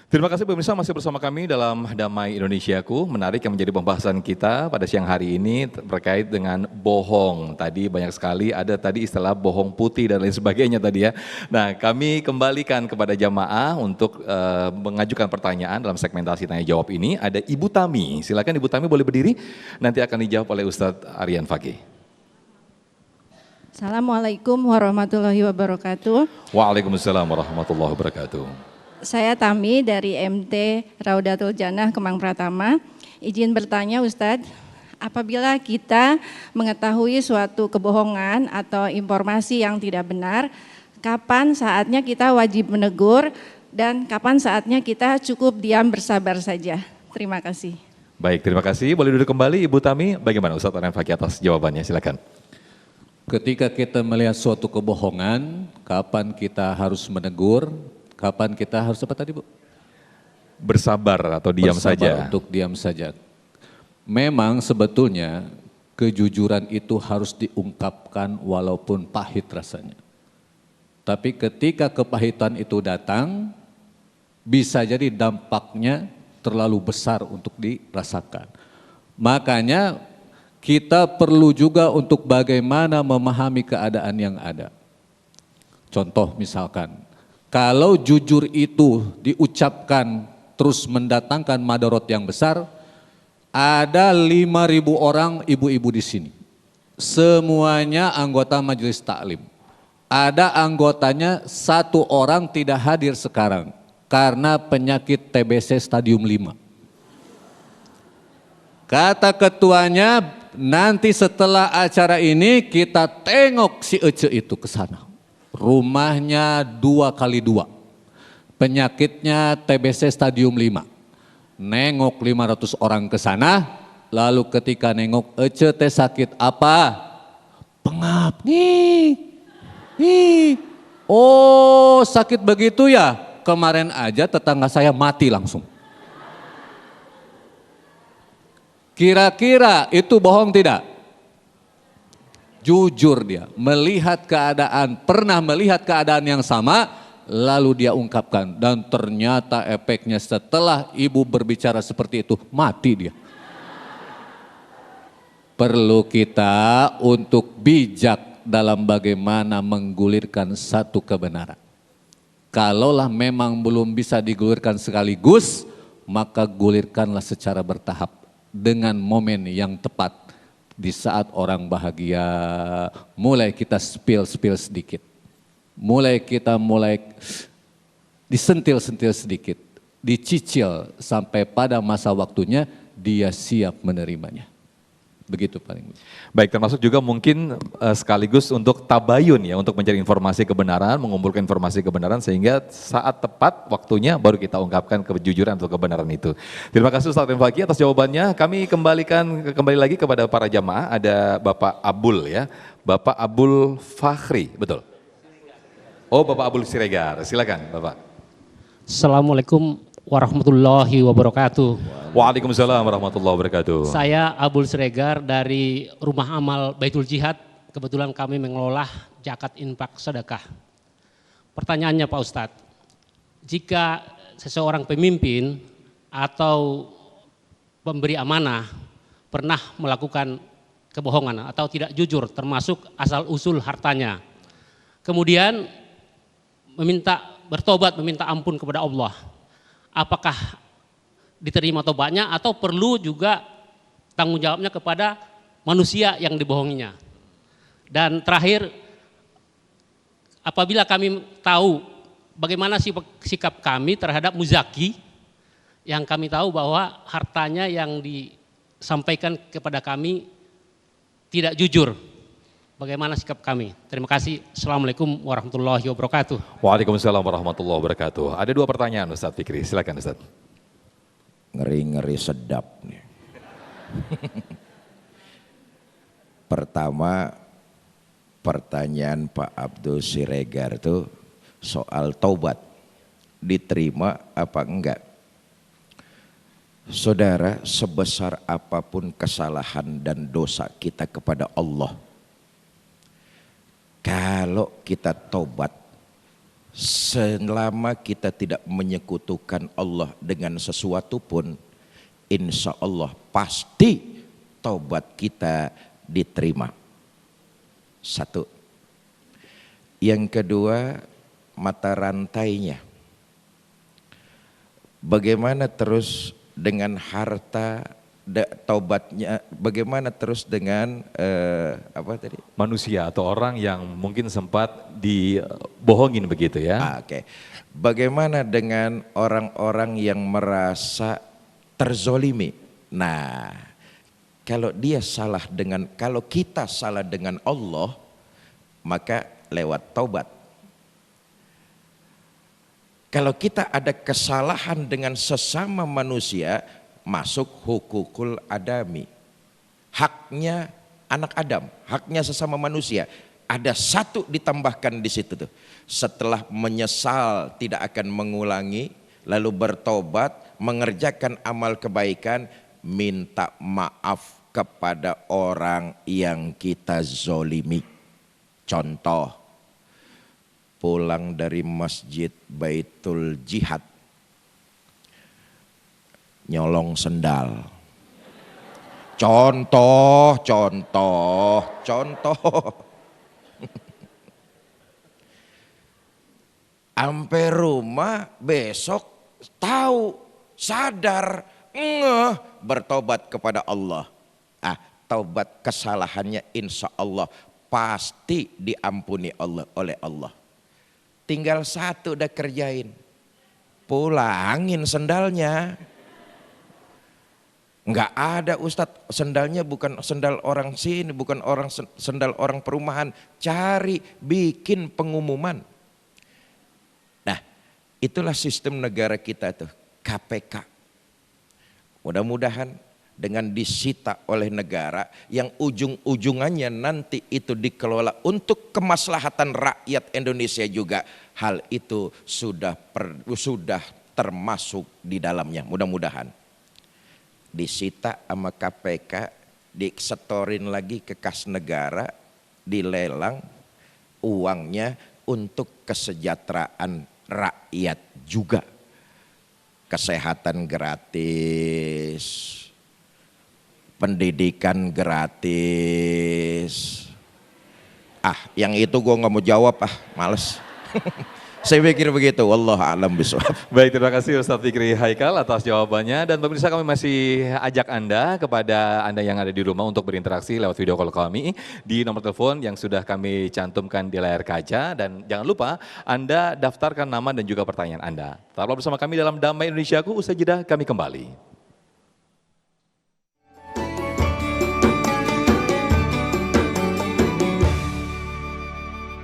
Terima kasih pemirsa masih bersama kami dalam Damai Indonesiaku. Menarik yang menjadi pembahasan kita pada siang hari ini terkait dengan bohong. Tadi banyak sekali ada tadi istilah bohong putih dan lain sebagainya tadi ya. Nah kami kembalikan kepada jamaah untuk mengajukan pertanyaan dalam segmentasi tanya jawab ini. Ada Ibu Tami, silakan Ibu Tami boleh berdiri. Nanti akan dijawab oleh Ustadz Aryan Fakih. Assalamualaikum warahmatullahi wabarakatuh. Waalaikumsalam warahmatullahi wabarakatuh. Saya Tami dari MT Raudatul Jannah Kemang Pratama. Izin bertanya Ustadz, apabila kita mengetahui suatu kebohongan atau informasi yang tidak benar, kapan saatnya kita wajib menegur dan kapan saatnya kita cukup diam bersabar saja? Terima kasih. Baik, terima kasih. Boleh duduk kembali Ibu Tami. Bagaimana Ustadz Aryan Fakih atas jawabannya? Silakan. Ketika kita melihat suatu kebohongan, kapan kita harus menegur? Kapan kita harus apa tadi Bu? Bersabar atau diam saja. Untuk diam saja. Memang sebetulnya kejujuran itu harus diungkapkan walaupun pahit rasanya. Tapi ketika kepahitan itu datang, bisa jadi dampaknya terlalu besar untuk dirasakan. Makanya kita perlu juga untuk bagaimana memahami keadaan yang ada. Contoh misalkan, kalau jujur itu diucapkan terus mendatangkan madarat yang besar, ada 5.000 orang ibu-ibu di sini. Semuanya anggota majelis taklim. Ada anggotanya 1 orang tidak hadir sekarang karena penyakit TBC stadium 5. Kata ketuanya, nanti setelah acara ini kita tengok si Ece itu ke sana. Rumahnya 2x2, penyakitnya TBC stadium 5. Nengok 500 orang ke sana, lalu ketika nengok Ece teh sakit apa? Pengap nih. Oh sakit begitu ya, kemarin aja tetangga saya mati langsung. Kira-kira itu bohong tidak? Jujur dia, melihat keadaan, pernah melihat keadaan yang sama, lalu dia ungkapkan. Dan ternyata efeknya setelah ibu berbicara seperti itu, mati dia. Perlu kita untuk bijak dalam bagaimana menggulirkan satu kebenaran. Kalaulah memang belum bisa digulirkan sekaligus, maka gulirkanlah secara bertahap dengan momen yang tepat. Di saat orang bahagia, mulai kita spill sedikit. Mulai disentil-sentil sedikit. Dicicil sampai pada masa waktunya dia siap menerimanya. Begitu paling. Baik, termasuk juga mungkin sekaligus untuk tabayun ya, untuk mencari informasi kebenaran, mengumpulkan informasi kebenaran sehingga saat tepat waktunya baru kita ungkapkan kejujuran atau kebenaran itu. Terima kasih Ustadz Aryan Fakih atas jawabannya. Kami kembali lagi kepada para jamaah. Ada Bapak Abul ya, Bapak Abul Fakhri, betul? Oh Bapak Abul Siregar, silakan Bapak. Assalamualaikum warahmatullahi wabarakatuh. Waalaikumsalam warahmatullahi wabarakatuh. Saya Abul Siregar dari Rumah Amal Baitul Jihad. Kebetulan kami mengelola zakat infak sedekah. Pertanyaannya Pak Ustadz, jika seseorang pemimpin atau pemberi amanah pernah melakukan kebohongan atau tidak jujur termasuk asal usul hartanya, kemudian bertobat meminta ampun kepada Allah, apakah diterima tobatnya atau perlu juga tanggung jawabnya kepada manusia yang dibohonginya? Dan terakhir, apabila kami tahu bagaimana sikap kami terhadap muzaki, yang kami tahu bahwa hartanya yang disampaikan kepada kami tidak jujur, bagaimana sikap kami? Terima kasih. Assalamualaikum warahmatullahi wabarakatuh. Waalaikumsalam warahmatullahi wabarakatuh. Ada 2 pertanyaan Ustadz Fikri, silakan Ustadz. Ngeri-ngeri sedap nih. Pertama, pertanyaan Pak Abdul Siregar itu soal taubat, diterima apa enggak? Saudara, sebesar apapun kesalahan dan dosa kita kepada Allah, kalau kita taubat selama kita tidak menyekutukan Allah dengan sesuatu pun, insya Allah pasti taubat kita diterima. Satu. Yang kedua, mata rantainya. Bagaimana terus dengan harta taubatnya, bagaimana terus dengan Manusia atau orang yang mungkin sempat dibohongin begitu ya. Oke. Bagaimana dengan orang-orang yang merasa terzolimi? Nah, kalau kita salah dengan Allah, maka lewat taubat. Kalau kita ada kesalahan dengan sesama manusia, masuk hukukul adami. Haknya anak Adam, haknya sesama manusia. Ada satu ditambahkan di situ tuh. Setelah menyesal tidak akan mengulangi, lalu bertobat, mengerjakan amal kebaikan, minta maaf kepada orang yang kita zolimi. Contoh, pulang dari masjid Baitul Jihad, nyolong sendal. Contoh. Sampai rumah besok tahu, sadar, bertobat kepada Allah. Taubat kesalahannya insya Allah pasti diampuni oleh Allah. Tinggal satu udah kerjain, pulangin sendalnya. Enggak ada Ustadz, sendalnya bukan sendal orang sini, bukan sendal orang perumahan. Cari, bikin pengumuman. Nah, itulah sistem negara kita tuh, KPK. Mudah-mudahan dengan disita oleh negara yang ujung-ujungannya nanti itu dikelola untuk kemaslahatan rakyat Indonesia juga. Hal itu sudah termasuk di dalamnya, mudah-mudahan. Disita sama KPK, disetorin lagi ke kas negara, dilelang uangnya untuk kesejahteraan rakyat juga. Kesehatan gratis, pendidikan gratis. Yang itu gue nggak mau jawab, males. Saya pikir begitu, wallahu a'lam bishawab. Baik, terima kasih Ustadz Fikri Haikal atas jawabannya. Dan pemirsa, kami masih ajak Anda, kepada Anda yang ada di rumah, untuk berinteraksi lewat video call kami di nomor telepon yang sudah kami cantumkan di layar kaca. Dan jangan lupa Anda daftarkan nama dan juga pertanyaan Anda. Tetaplah bersama kami dalam Damai Indonesiaku, usai jeda kami kembali.